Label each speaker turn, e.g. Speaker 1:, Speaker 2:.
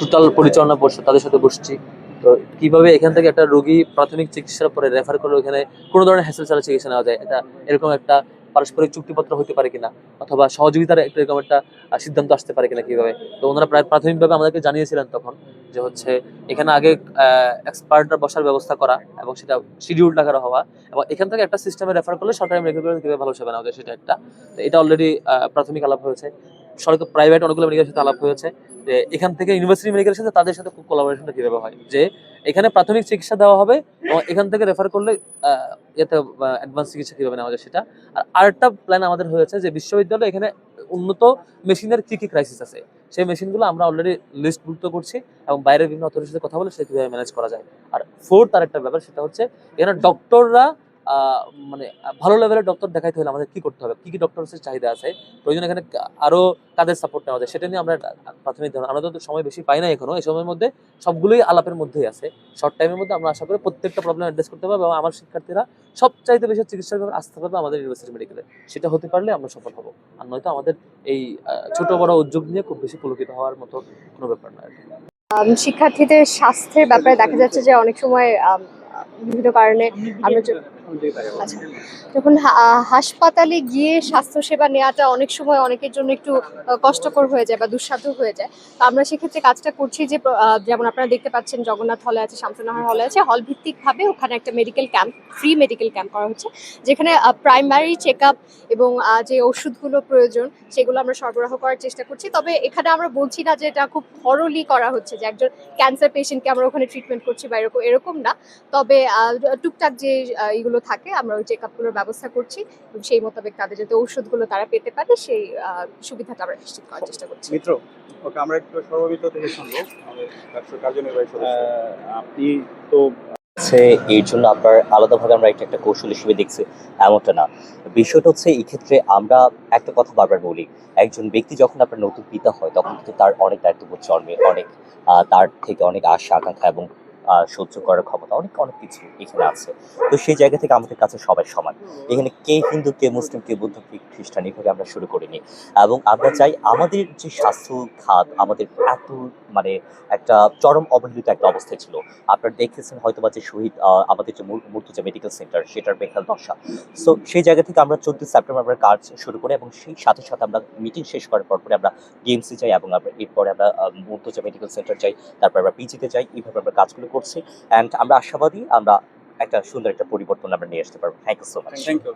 Speaker 1: Total পরিচালনা পর্ষদ তাদের সাথে বসছি। তো কিভাবে এখান থেকে একটা রোগী প্রাথমিক চিকিৎসার পরে রেফার করে ওখানে কোনো ধরনের হ্যাসেল ছাড়া চিকিৎসা নেওয়া যায়, এটা এরকম একটা পারস্পরিক চুক্তিপত্র হতে পারে কিনা, অথবা সহযোগিতার একটা এরকম একটা সিদ্ধান্ত আসতে পারে কিনা কিভাবে। তো ওনারা প্রায় প্রাথমিকভাবে আমাদেরকে জানিয়েছিলেন তখন যে হচ্ছে এখানে আগে এক্সপার্টরা বসার ব্যবস্থা করা এবং সেটা শিডিউল টাকার হওয়া, এবং এখান থেকে একটা সিস্টেমে রেফার করলে সরকারি মেডিকেল কলেজ কিভাবে ভালো সেবা নেওয়া যায় সেটা একটা। তো এটা অলরেডি প্রাথমিক আলাপ হয়েছে। সরকার প্রাইভেট অনেকগুলো মেডিকেলের সাথে আলাপ হয়েছে যে এখান থেকে ইউনিভার্সিটি মেডিকেলের সাথে তাদের সাথে কোলাবোরেশনটা কিভাবে হয়, যে এখানে প্রাথমিক চিকিৎসা দেওয়া হবে এবং এখান থেকে রেফার করলে এতে অ্যাডভান্স চিকিৎসা কিভাবে নেওয়া যায় সেটা। আর আরেকটা প্ল্যান আমাদের হয়েছে যে বিশ্ববিদ্যালয়ে এখানে উন্নত মেশিনের কি কি ক্রাইসিস আছে, সেই মেশিনগুলো আমরা অলরেডি লিস্টভুক্ত করছি এবং বাইরের বিভিন্ন অথরিটির সাথে কথা বলে সেটা কিভাবে ম্যানেজ করা যায়। আর ফোর্থ আরেকটা ব্যাপার সেটা হচ্ছে এখানে ডক্টররা মানে ভালো লেভেলের ডক্টর দেখাইতে হলে আমাদের কি করতে হবে, কি কি ডক্টরের চাহিদা আছে, প্রয়োজন এখানে আরো কাদের সাপোর্ট নেওয়া যায় সেটা নিয়ে আমরা প্রাথমিক ধারণা। আমরা তো সময় বেশি পাই না এখনো, এই সময়ের মধ্যে সবগুলোই আলাপের মধ্যেই আছে। শর্ট টাইমের মধ্যে আমরা আশা করি প্রত্যেকটা প্রবলেম অ্যাড্রেস করতে পারবো এবং আমার শিক্ষার্থীরা সবচাইতে বেশি চিকিৎসার ব্যাপারে আস্থা পাবে আমাদের ইউনিভার্সিটি মেডিকেলে। সেটা হতে পারলে আমরা সফল হবো, আর নয়তো আমাদের এই ছোট বড় উদ্যোগ নিয়ে খুব বেশি পুলকিত হওয়ার মতো কোনো ব্যাপার না আর কি।
Speaker 2: শিক্ষার্থীদের স্বাস্থ্যের ব্যাপারে দেখা যাচ্ছে যে অনেক সময় বিভিন্ন কারণে আমরা আচ্ছা, যখন হাসপাতালে গিয়ে স্বাস্থ্যসেবা নেওয়াটা অনেক সময় অনেকের জন্য একটু কষ্টকর হয়ে যায় বা দুঃসাধ্য হয়ে যায়। তো আমরা সেক্ষেত্রে কাজটা করছি যে যেমন আপনারা দেখতে পাচ্ছেন জগন্নাথ হলে আছে, শামসুন্নাহার হলে আছে, হল ভিত্তিকভাবে ওখানে একটা medical camp, free medical camp করা হচ্ছে, যেখানে প্রাইমারি চেক আপ এবং যে ওষুধগুলো প্রয়োজন সেগুলো আমরা সরবরাহ করার চেষ্টা করছি। তবে এখানে আমরা বলছি না যে এটা খুব থরলি করা হচ্ছে, যে একজন ক্যান্সার পেশেন্টকে আমরা ওখানে ট্রিটমেন্ট করছি বা এরকম না। তবে টুকটাক যে এগুলো থাকে আমরা ওই চেক আপগুলোর ব্যবস্থা করছি এবং সেই মোতাবেক তাদের যাতে ঔষধগুলো তারা পেতে পারে সেই সুবিধাটা আমরা নিশ্চিত করার চেষ্টা করছি।
Speaker 3: মিত্র, ওকে আমরা একটু সর্বমিত্র থেকে শুনবো, আমাদের ব্যবসার কার্যনির্বাহী সদস্য। আপনি তো
Speaker 4: এর জন্য আপনার আলাদাভাবে আমরা একটা কৌশল হিসেবে দেখছি এমনটা না। বিষয়টা হচ্ছে এই ক্ষেত্রে আমরা একটা কথা বারবার বলি, একজন ব্যক্তি যখন আপনার নতুন পিতা হয় তখন কিন্তু তার অনেক দায়িত্ববোধ জন্মে, অনেক তার থেকে অনেক আশা আকাঙ্ক্ষা এবং সহ্য করার ক্ষমতা অনেক অনেক কিছু এখানে আছে। তো সেই জায়গা থেকে আমাদের কাছে সবাই সমান। এখানে কে হিন্দু, কে মুসলিম, কে বৌদ্ধ, কে খ্রিস্টান এইভাবে আমরা শুরু করিনি। এবং আমরা চাই আমাদের যে স্বাস্থ্য খাত আমাদের এত মানে একটা চরম অবহেলিত একটা অবস্থায় ছিল। আপনারা দেখেছেন হয়তোবা যে শহীদ আমাদের যে মুর্তজা মেডিকেল সেন্টার সেটার বেহাল দশা। সো সেই জায়গা থেকে আমরা 14 সেপ্টেম্বর আমরা কাজ শুরু করি এবং সেই সাথে সাথে আমরা মিটিং শেষ করার পরে আমরা গেমসে যাই এবং আমরা এরপরে আমরা মুর্তজা মেডিকেল সেন্টার যাই, তারপর আমরা পিজিতে যাই। এইভাবে আমরা কাজগুলো করছি অ্যান্ড আমরা আশাবাদী আমরা একটা সুন্দর একটা পরিবর্তন আমরা নিয়ে আসতে পারবো। Thank you so much.
Speaker 3: Thank you.